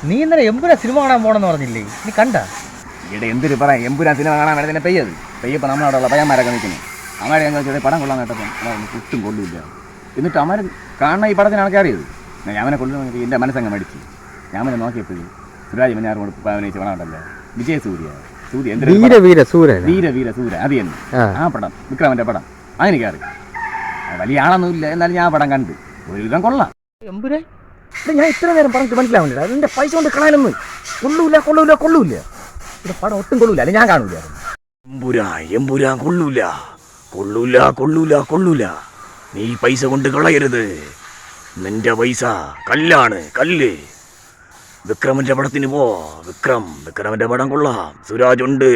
നീ ഇന്നലെ എമ്പുരാൻ സിനിമ കാണാൻ പോണെന്ന് പറഞ്ഞില്ലേ? നീ കണ്ട? ഇവിടെ എന്തൊരു പറയാം, എമ്പുരാൻ സിനിമ കാണാൻ വേണ്ടി തന്നെ പെയ്യപ്പോൾ നമ്മളവിടെയുള്ള പയ്യന്മാരൊക്കെ നിൽക്കുന്നു. അമ്മയുടെ ഞങ്ങൾ പടം കൊള്ളാൻ കേട്ടപ്പം കുട്ടും കൊള്ളില്ല. എന്നിട്ട് അമ്മ കാണുന്ന ഈ പടത്തിന് ആൾക്കറിയത് ഞാൻ അവനെ കൊള്ളുന്ന എൻ്റെ മനസ്സങ്ങ് മടിച്ച് ഞാൻ അവനെ നോക്കിയപ്പോഴും സുരാജ് മഞ്ഞാറോട് അഭിനയിച്ച പടം ഉണ്ടല്ലോ, വിജയസൂര്യ വീര സൂര്യ അത് തന്നെ. ആ പടം വിക്രമൻ്റെ പടം അതെനിക്കറി. വലിയ ആളൊന്നുമില്ല, എന്നാലും ഞാൻ ആ പടം കണ്ട് ഒരുവിധം കൊള്ളാം. എമ്പുരാൻ ഞാൻ ഇത്ര നേരം പറഞ്ഞിട്ട് മനസ്സിലാവുന്നില്ല. അതിൻ്റെ പൈസ കൊണ്ട് കളയാനൊന്നും കൊള്ളൂല. ഇവിടെ പടം ഒട്ടും കൊള്ളൂല, അല്ലെ ഞാൻ കാണൂല. എമ്പുരാൻ കൊള്ളൂല. നീ പൈസ കൊണ്ട് കളയരുത്. നിന്റെ പൈസ കല്ലാണ്, കല്ല്. വിക്രമന്റെ പടത്തിന് പോ. വിക്രമന്റെ പടം കൊള്ളാം. സുരാജ് ഉണ്ട്.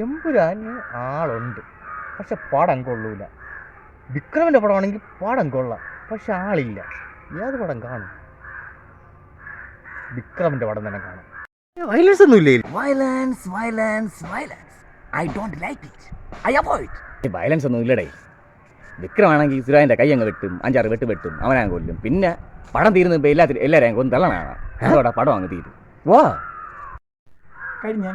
എമ്പുരാൻ ആളുണ്ട്, പക്ഷെ പടം കൊള്ളൂല. വിക്രമന്റെ പടമാണെങ്കിൽ പടം കൊള്ളാം, പക്ഷെ ആളില്ല. ഏത് പടം കാണും? വിക്രമന്റെ പടം തന്നെ കാണും. വയലൻസ് ഒന്നും ഇല്ലേ? വയലൻസ് ഒന്നും ഇല്ലടേ. വിക്രമാണെങ്കിൽ സുരാജിന്റെ കൈ അങ്ങ് വെട്ടും, 5-6 വെട്ടും, അവനങ്ങ് കൊല്ലും. പിന്നെ പടം തീരുന്ന എല്ലാവരെയും കൊന്ന് തള്ളണാണ്. അതോടെ പടം അങ്ങ് തീരും. വാ കഴിഞ്ഞ